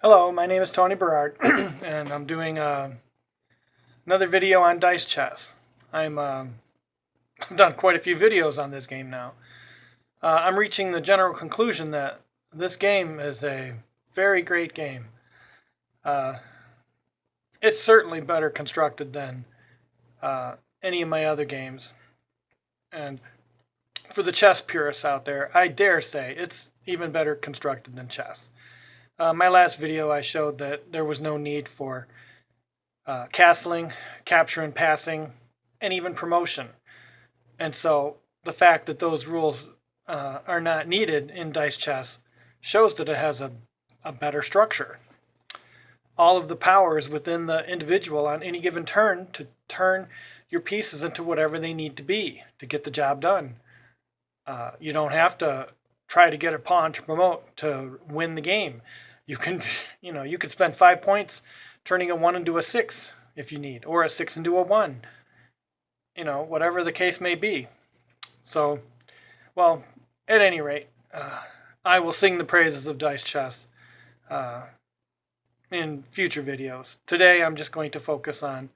Hello, my name is Tony Berard, and I'm doing another video on dice chess. I've done quite a few videos on this game now. I'm reaching the general conclusion that this game is a very great game. It's certainly better constructed than any of my other games. And for the chess purists out there, I dare say it's even better constructed than chess. My last video I showed that there was no need for castling, capture and passing, and even promotion. And so the fact that those rules are not needed in dice chess shows that it has a better structure. All of the power is within the individual on any given turn to turn your pieces into whatever they need to be to get the job done. You don't have to try to get a pawn to promote to win the game. You can, you could spend 5 points turning a 1 into a 6 if you need, or a 6 into a 1. Whatever the case may be. So, well, at any rate, I will sing the praises of dice chess in future videos. Today, I'm just going to focus on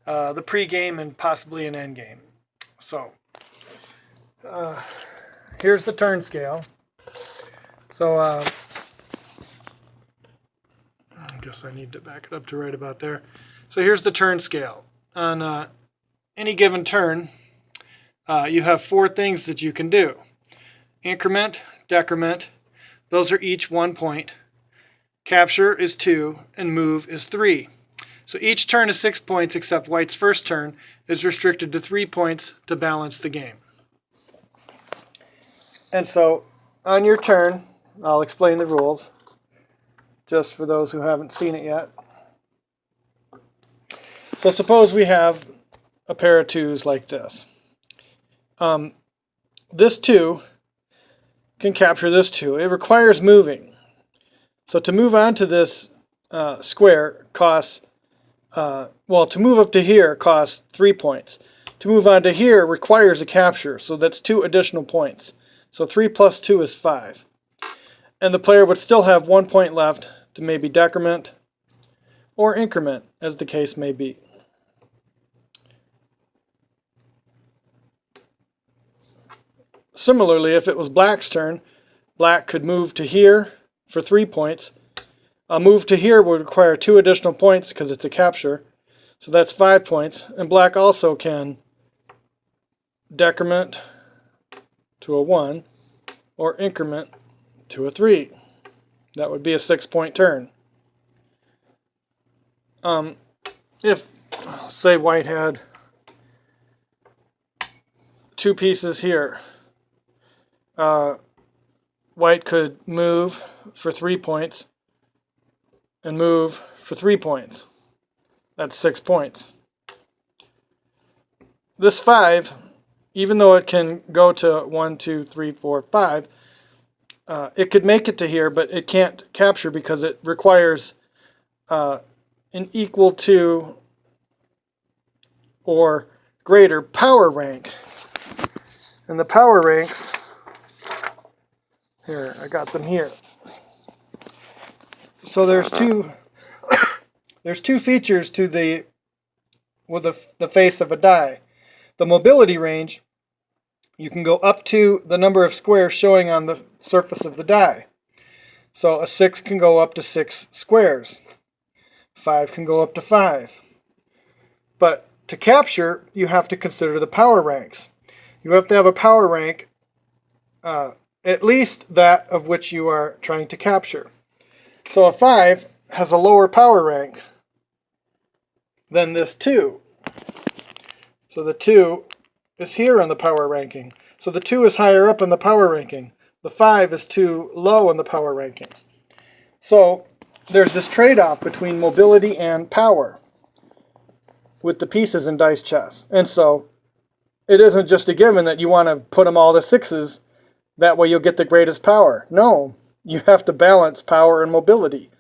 the pregame and possibly an endgame. So, here's the turn scale. So, I guess I need to back it up to right about there. So here's the turn scale. On any given turn, you have 4 things that you can do. Increment, decrement, those are each 1 point. Capture is 2, and move is 3. So each turn is 6 points, except White's first turn is restricted to 3 points to balance the game. And so on your turn, I'll explain the rules, just for those who haven't seen it yet. So suppose we have a pair of 2s like this. This 2 can capture this 2. It requires moving. So to move on to this square costs, to move up to here costs 3 points. To move on to here requires a capture, so that's 2 additional points. So 3 plus 2 is 5. And the player would still have 1 point left to maybe decrement or increment, as the case may be. Similarly, if it was Black's turn, Black could move to here for 3 points. A move to here would require 2 additional points because it's a capture, so that's 5 points. And Black also can decrement to a 1 or increment to a 3. That would be a 6-point turn. If, say, White had 2 pieces here, White could move for 3 points and move for 3 points. That's 6 points. This 5, even though it can go to 1, 2, 3, 4, 5, it could make it to here, but it can't capture because it requires an equal to or greater power rank. And the power ranks, here, I got them here. So there's two features to the face of a die. The mobility range, you can go up to the number of squares showing on the surface of the die. So a 6 can go up to 6 squares. 5 can go up to 5. But to capture, you have to consider the power ranks. You have to have a power rank at least that of which you are trying to capture. So a 5 has a lower power rank than this 2. So the 2 is here on the power ranking. So the 2 is higher up in the power ranking. The 5 is too low in the power rankings. So there's this trade-off between mobility and power with the pieces in dice chess. And so it isn't just a given that you want to put them all to 6s, that way you'll get the greatest power. No, you have to balance power and mobility.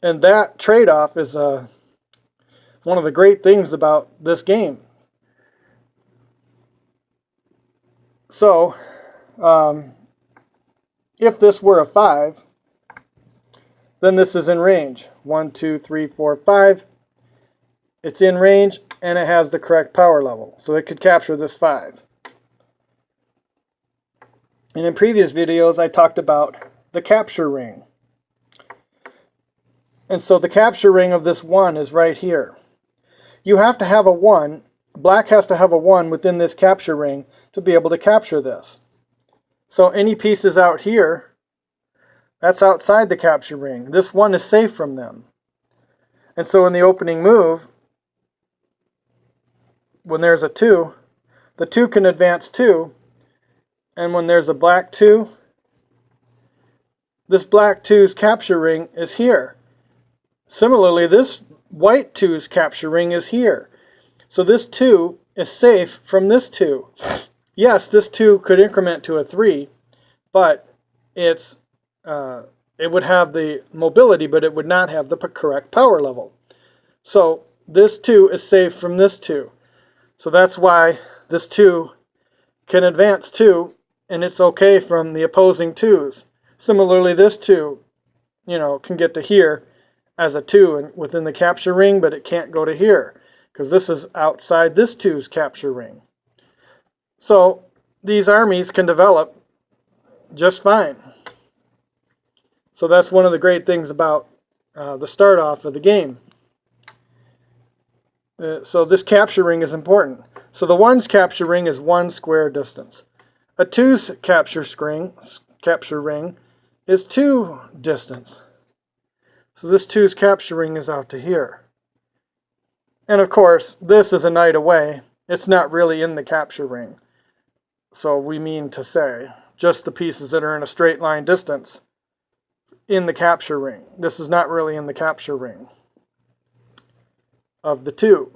And that trade-off is one of the great things about this game. So, if this were a 5, then this is in range. 1, 2, 3, 4, 5. It's in range and it has the correct power level. So it could capture this 5. And in previous videos I talked about the capture ring. And so the capture ring of this 1 is right here. You have to have a 1. Black has to have a 1 within this capture ring to be able to capture this. So any pieces out here, that's outside the capture ring. This 1 is safe from them. And so in the opening move, when there's a 2, the 2 can advance 2. And when there's a black 2, this black 2's capture ring is here. Similarly, this white 2's capture ring is here. So this 2 is safe from this 2. Yes, this 2 could increment to a 3, but it would have the mobility, but it would not have the correct power level. So this 2 is safe from this 2. So that's why this 2 can advance 2, and it's okay from the opposing 2's. Similarly, this 2, can get to here as a 2 and within the capture ring, but it can't go to here because this is outside this 2's capture ring. So these armies can develop just fine. So that's one of the great things about the start off of the game. So this capture ring is important. So the 1's capture ring is 1 square distance. A 2's capture ring is 2 distance. So this 2's capture ring is out to here. And of course, this is a knight away. It's not really in the capture ring. So we mean to say, just the pieces that are in a straight line distance in the capture ring. This is not really in the capture ring of the 2.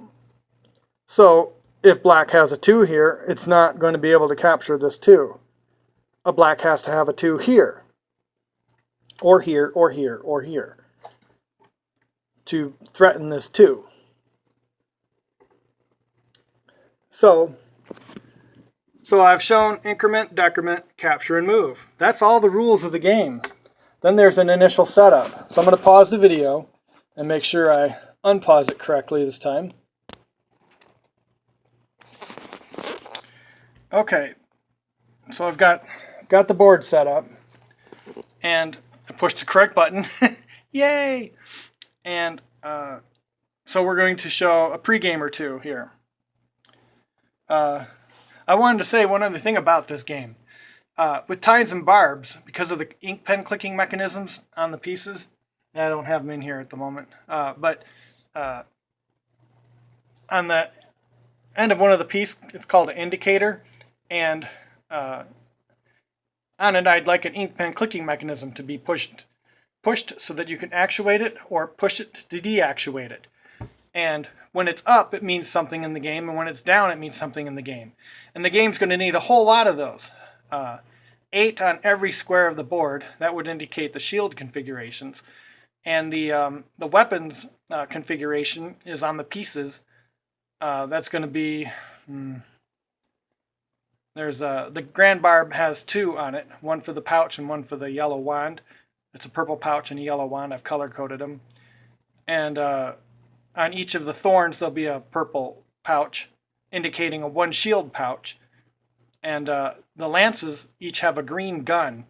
So if black has a 2 here, it's not going to be able to capture this 2. A black has to have a 2 here, or here, or here, or here, to threaten this 2. So I've shown increment, decrement, capture, and move. That's all the rules of the game. Then there's an initial setup. So I'm going to pause the video and make sure I unpause it correctly this time. Okay, so I've got the board set up, and I pushed the correct button. Yay! And so we're going to show a pregame or two here. I wanted to say one other thing about this game. With tines and barbs, because of the ink pen clicking mechanisms on the pieces, I don't have them in here at the moment, but on the end of one of the pieces, it's called an indicator, and on it I'd like an ink pen clicking mechanism to be pushed so that you can actuate it or push it to deactuate it. And when it's up, it means something in the game, and when it's down, it means something in the game. And the game's going to need a whole lot of those. 8 on every square of the board. That would indicate the shield configurations. And the weapons configuration is on the pieces. That's going to be... there's the Grand Barb has 2 on it. 1 for the pouch and 1 for the yellow wand. It's a purple pouch and a yellow wand. I've color-coded them. And on each of the thorns, there'll be a purple pouch, indicating a 1 shield pouch. And the lances each have a green gun.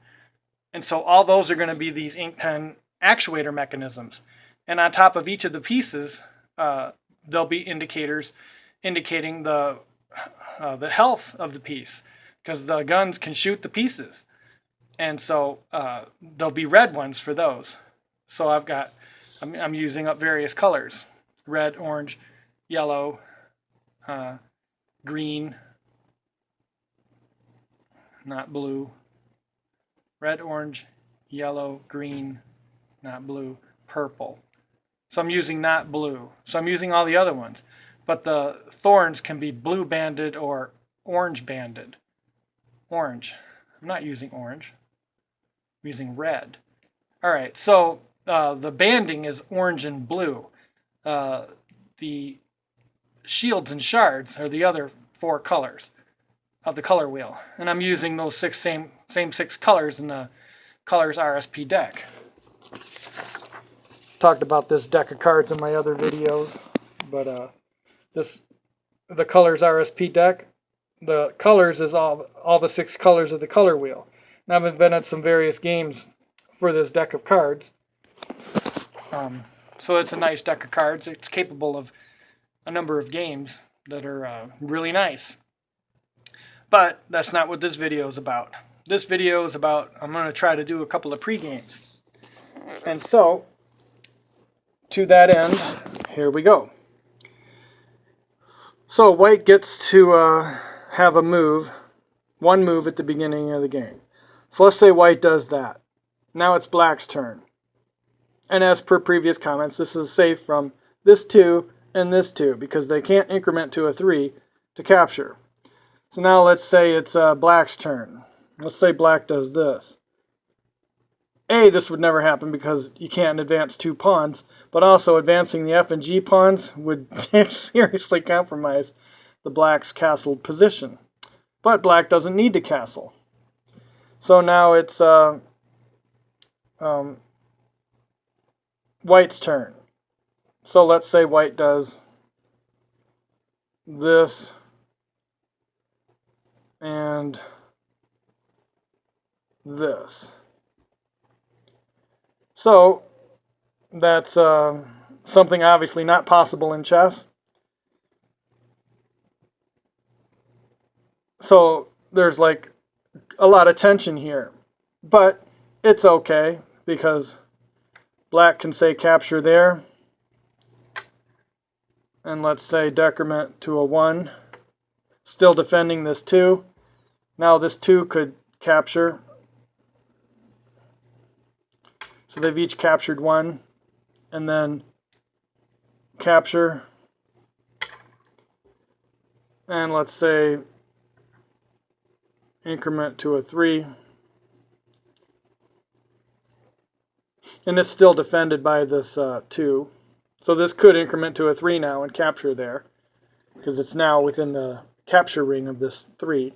And so all those are going to be these ink pen actuator mechanisms. And on top of each of the pieces, there'll be indicators indicating the health of the piece, because the guns can shoot the pieces. And so there'll be red ones for those. So I'm using up various colors: red, orange, yellow, green, not blue, red, orange, yellow, green, not blue, purple. So I'm using not blue. So I'm using all the other ones. But the thorns can be blue banded or orange banded. Orange. I'm not using orange. I'm using red. All right, so the banding is orange and blue. The shields and shards are the other 4 colors of the color wheel. And I'm using those same 6 colors in the Colors RSP deck. talked about this deck of cards in my other videos, but the colors RSP deck. The colors is all the 6 colors of the color wheel. Now I've invented some various games for this deck of cards. So it's a nice deck of cards. It's capable of a number of games that are really nice. But that's not what this video is about. This video is about, I'm going to try to do a couple of pre-games. And so, to that end, here we go. So white gets to have a move, one move at the beginning of the game. So let's say white does that. Now it's black's turn. And as per previous comments, this is safe from this 2 and this 2 because they can't increment to a 3 to capture. So now let's say it's black's turn. Let's say black does this. This would never happen because you can't advance 2 pawns, but also advancing the F and G pawns would seriously compromise the black's castled position. But black doesn't need to castle. So now it's white's turn. So let's say white does this and this. So that's something obviously not possible in chess. So there's like a lot of tension here, but it's okay because black can say capture there, and let's say decrement to a 1, still defending this 2. Now this 2 could capture, so they've each captured 1, and then capture, and let's say increment to a 3, and it's still defended by this 2. So this could increment to a 3 now and capture there, because it's now within the capture ring of this 3.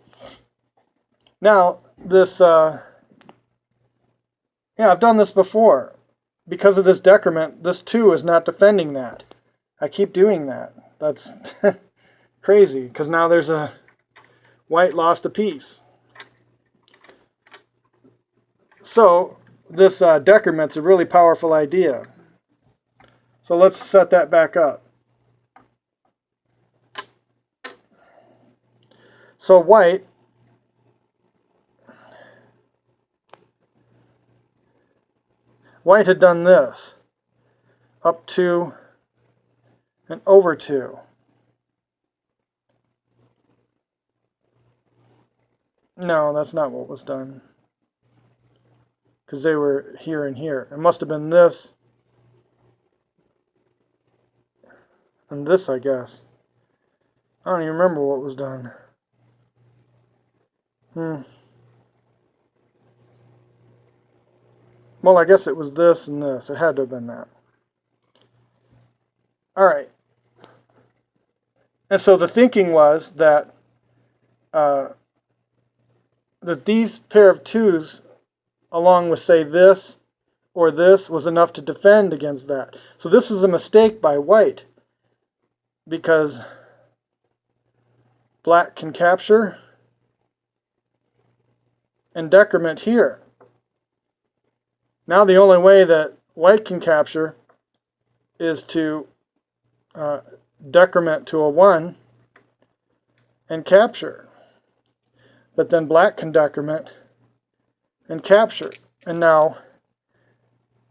Now, this, yeah, I've done this before. Because of this decrement, this 2 is not defending that. I keep doing that. That's crazy, because now there's a white lost a piece. So, this decrement's a really powerful idea. So let's set that back up. So white had done this, up 2 and over 2. No, that's not what was done, because they were here and here. It must have been this and this, I guess. I don't even remember what was done. Well, I guess it was this and this. It had to have been that. Alright. And so the thinking was that these pair of 2s, along with, say, this or this, was enough to defend against that. So this is a mistake by white, because black can capture and decrement here. Now the only way that white can capture is to decrement to a 1 and capture. But then black can decrement and capture. And now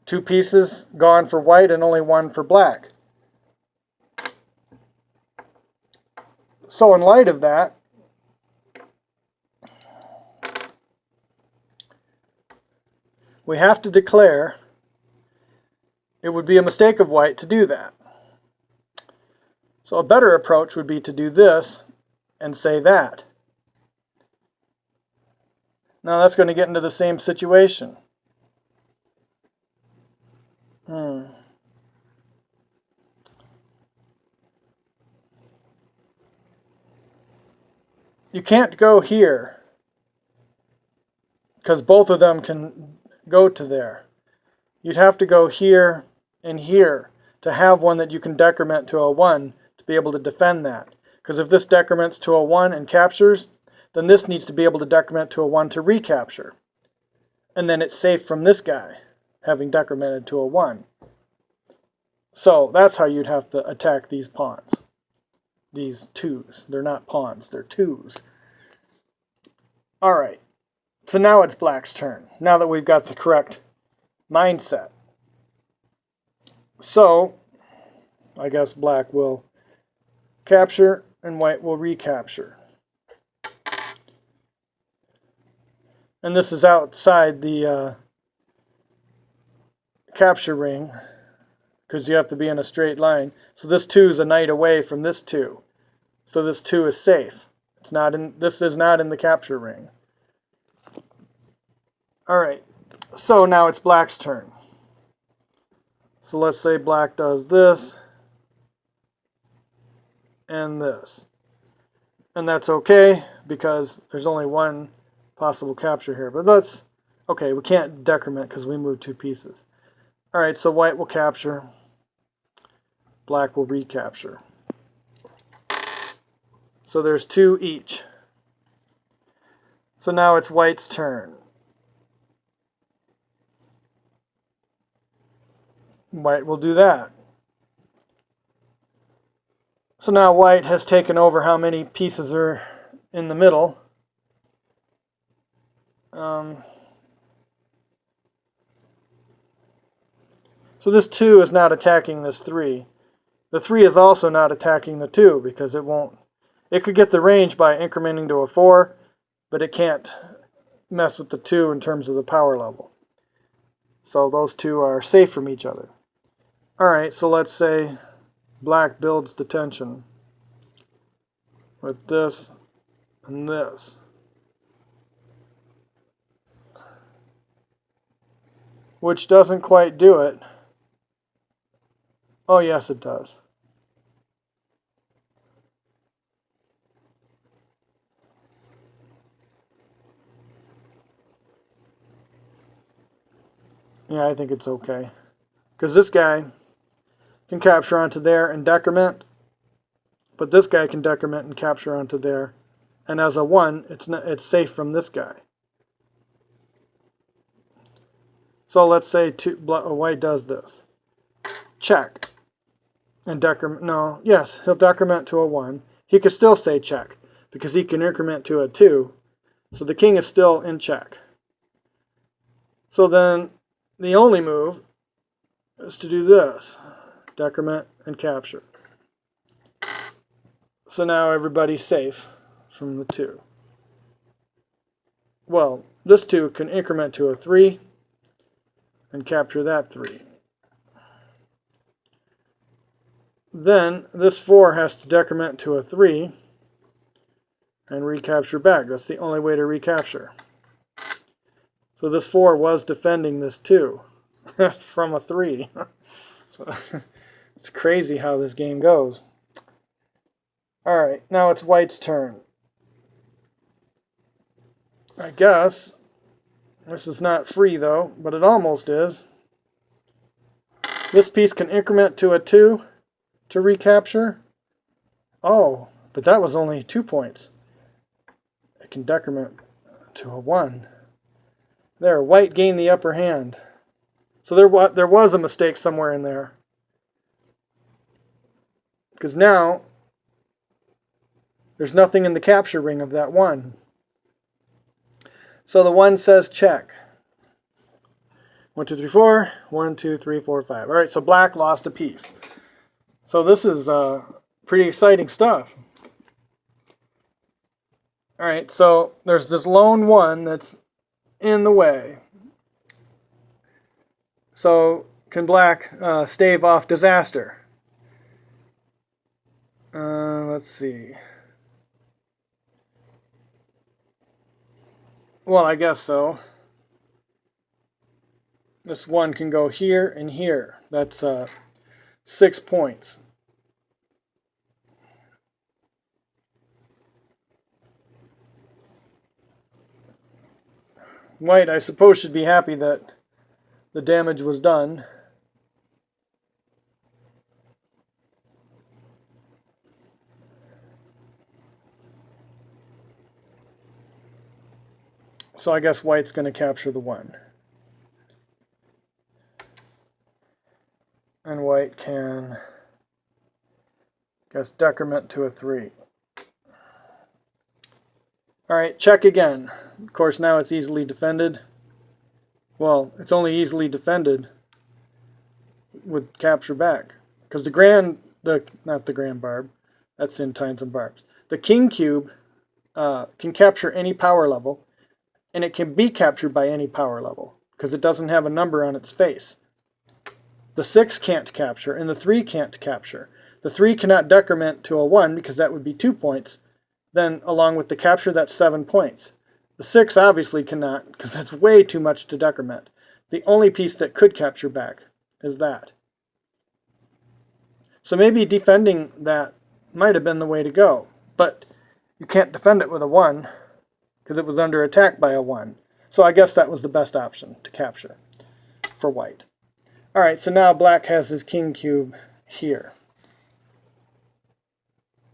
2 pieces gone for white and only 1 for black. So in light of that, we have to declare it would be a mistake of white to do that. So a better approach would be to do this and say that. Now that's going to get into the same situation. You can't go here, because both of them can go to there. You'd have to go here and here to have one that you can decrement to a 1 to be able to defend that. Because if this decrements to a 1 and captures, then this needs to be able to decrement to a 1 to recapture. And then it's safe from this guy, having decremented to a 1. So that's how you'd have to attack these pawns. These 2s. They're not pawns, they're 2s. Alright, so now it's black's turn, now that we've got the correct mindset. So, I guess black will capture and white will recapture. And this is outside the capture ring, because you have to be in a straight line. So this 2 is a knight away from this 2. So this 2 is safe. It's not in. This is not in the capture ring. Alright, so now it's black's turn. So let's say black does this and this. And that's okay, because there's only one possible capture here. But that's okay, we can't decrement because we moved 2 pieces. Alright, so white will capture, black will recapture. So there's 2 each. So now it's white's turn. White will do that. So now white has taken over how many pieces are in the middle. So this 2 is not attacking this 3. The 3 is also not attacking the 2 because it won't. It could get the range by incrementing to a 4, but it can't mess with the 2 in terms of the power level. So those 2 are safe from each other. Alright, so let's say black builds the tension with this and this. Which doesn't quite do it. Oh yes, it does. Yeah, I think it's okay. Because this guy can capture onto there and decrement, but this guy can decrement and capture onto there. And as a 1, it's safe from this guy. So let's say white does this. Check. And decrement, no, yes, he'll decrement to a 1. He could still say check, because he can increment to a 2. So the king is still in check. So then the only move is to do this. Decrement and capture. So now everybody's safe from the 2. Well, this 2 can increment to a 3 and capture that 3. Then this 4 has to decrement to a 3 and recapture back. That's the only way to recapture. So this 4 was defending this 2 from a 3. So it's crazy how this game goes. Alright, now it's white's turn. I guess this is not free though, but it almost is. This piece can increment to a 2 to recapture. Oh, but that was only 2 points. It can decrement to a 1. There, white gained the upper hand. So there was a mistake somewhere in there. Because now there's nothing in the capture ring of that 1. So the 1 says check. 1, 2, 3, 4. 1, 2, 3, 4, 5. Alright, so black lost a piece. So this is pretty exciting stuff. Alright, so there's this lone 1 that's in the way. So can black stave off disaster? Let's see. Well, I guess so. This 1 can go here and here. That's 6 points. White, I suppose, should be happy that the damage was done. So I guess white's going to capture the 1. And white can, I guess, decrement to a 3. Alright, check again. Of course, now it's easily defended. Well, it's only easily defended with capture back. Because not the grand barb, that's in tines and barbs. The king cube can capture any power level, and it can be captured by any power level, because it doesn't have a number on its face. The 6 can't capture, and the 3 can't capture. The 3 cannot decrement to a 1, because that would be 2 points. Then, along with the capture, that's 7 points. The 6 obviously cannot, because that's way too much to decrement. The only piece that could capture back is that. So maybe defending that might have been the way to go. But you can't defend it with a 1, because it was under attack by a 1. So I guess that was the best option to capture for white. Alright, so now black has his king cube here.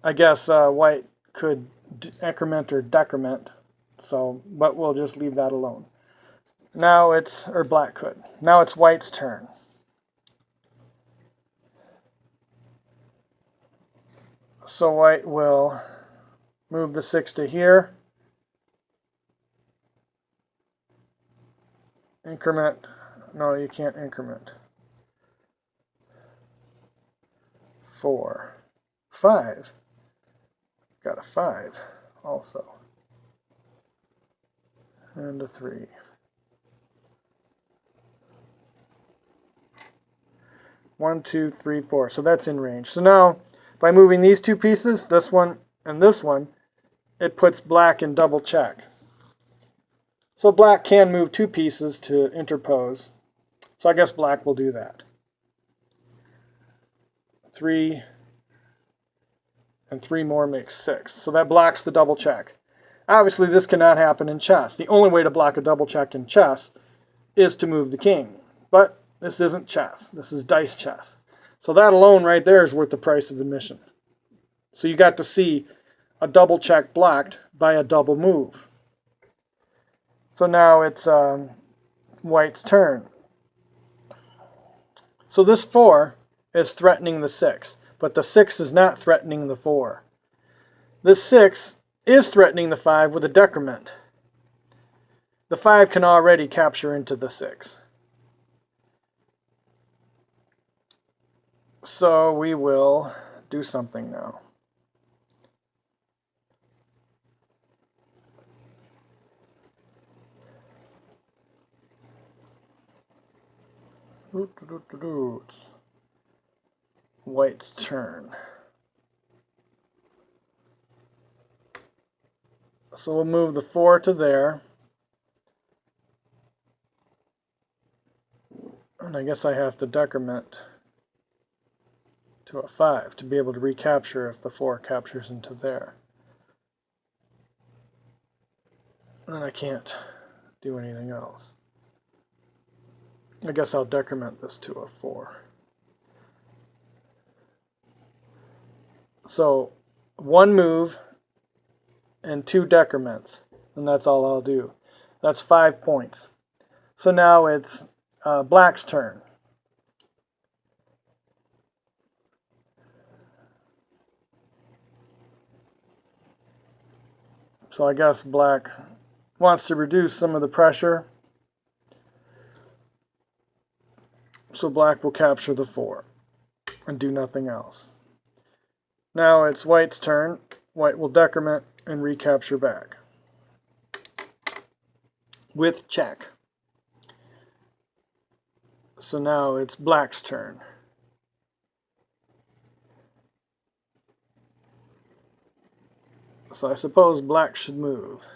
I guess white could increment or decrement, but we'll just leave that alone. Now or black could. Now it's white's turn. So white will move the 6 to here. Increment. No, you can't increment. 4. 5. Got a 5 also. And a 3. One, 2, 3, 4. So that's in range. So now, by moving these 2 pieces, this one and this one, it puts black in double check. So black can move 2 pieces to interpose. So I guess black will do that. 3 and 3 more makes 6. So that blocks the double check. Obviously this cannot happen in chess. The only way to block a double check in chess is to move the king. But this isn't chess. This is dice chess. So that alone right there is worth the price of admission. So you got to see a double check blocked by a double move. So now it's white's turn. So this 4 is threatening the 6, but the 6 is not threatening the 4. This 6 is threatening the 5 with a decrement. The 5 can already capture into the 6. So we will do something now. White's turn. So we'll move the 4 to there. And I guess I have to decrement to a 5 to be able to recapture if the 4 captures into there. And I can't do anything else. I guess I'll decrement this to a 4. So 1 move and 2 decrements, and that's all I'll do. That's 5 points. So now it's black's turn. So I guess black wants to reduce some of the pressure. So black will capture the 4 and do nothing else. Now it's white's turn. White will decrement and recapture back with check. So now it's black's turn. So I suppose black should move.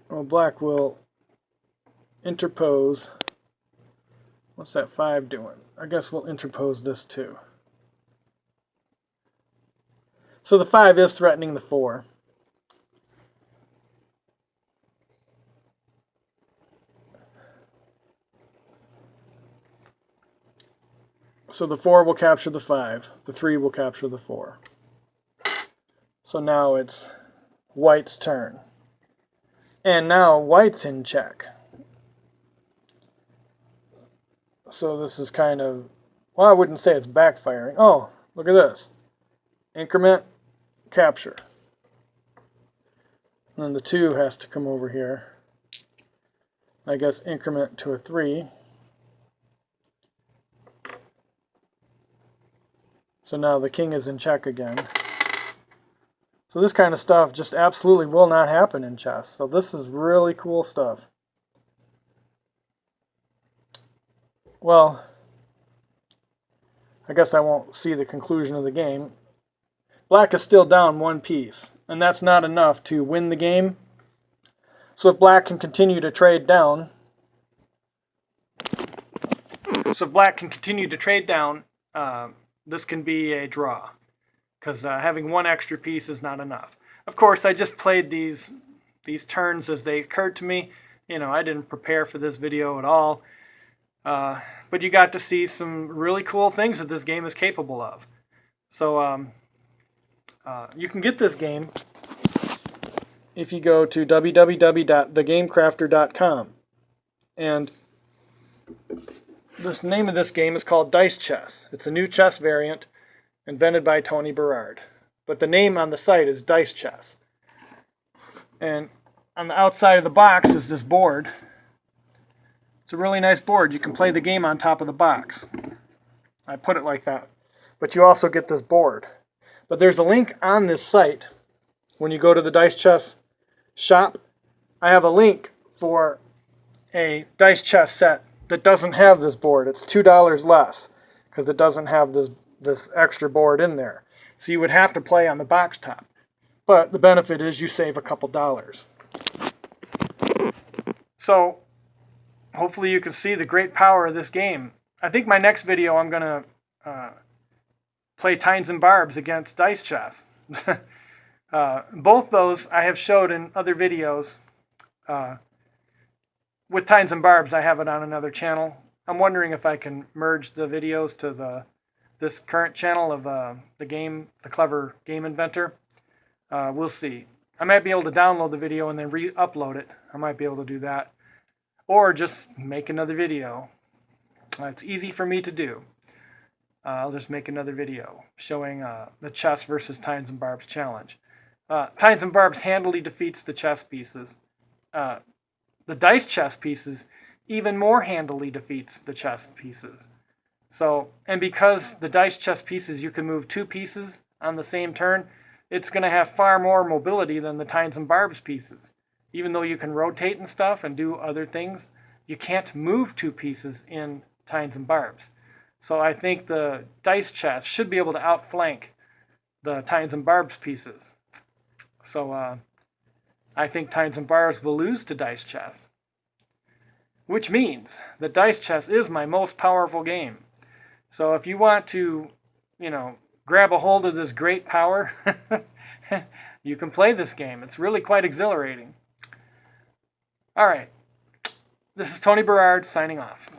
Well, black will interpose. What's that 5 doing? I guess we'll interpose this too. So the 5 is threatening the 4. So the 4 will capture the 5. The 3 will capture the 4. So now it's white's turn. And now white's in check. So this is kind of, well, I wouldn't say it's backfiring. Oh, look at this. Increment, capture. And then the 2 has to come over here. I guess increment to a 3. So now the king is in check again. So this kind of stuff just absolutely will not happen in chess. So this is really cool stuff. Well, I guess I won't see the conclusion of the game. Black is still down 1 piece, and that's not enough to win the game. So if black can continue to trade down, this can be a draw, because having 1 extra piece is not enough. Of course, I just played these turns as they occurred to me. You know, I didn't prepare for this video at all. But you got to see some really cool things that this game is capable of. So you can get this game if you go to www.thegamecrafter.com. And the name of this game is called Dice Chess. It's a new chess variant invented by Tony Berard. But the name on the site is Dice Chess. And on the outside of the box is this board. It's a really nice board. You can play the game on top of the box. I put it like that. But you also get this board. But there's a link on this site. When you go to the Dice Chess shop, I have a link for a Dice Chess set that doesn't have this board. It's $2 less because it doesn't have this extra board in there. So you would have to play on the box top. But the benefit is you save a couple dollars. So hopefully you can see the great power of this game. I think my next video I'm going to play Tines and Barbs against Dice Chess. Both those I have showed in other videos. With Tines and Barbs, I have it on another channel. I'm wondering if I can merge the videos to this current channel of the Clever Game Inventor. We'll see. I might be able to download the video and then re-upload it. I might be able to do that. Or just make another video. It's easy for me to do. I'll just make another video showing the chess versus Tines and Barbs challenge. Tines and Barbs handily defeats the chess pieces. The dice chess pieces even more handily defeats the chess pieces. So, and because the dice chess pieces you can move 2 pieces on the same turn, it's going to have far more mobility than the Tines and Barbs pieces. Even though you can rotate and stuff and do other things, you can't move 2 pieces in Tines and Barbs. So I think the dice chess should be able to outflank the Tines and Barbs pieces. So I think Tines and Barbs will lose to dice chess. Which means that dice chess is my most powerful game. So if you want to, grab a hold of this great power, you can play this game. It's really quite exhilarating. All right. This is Tony Berard signing off.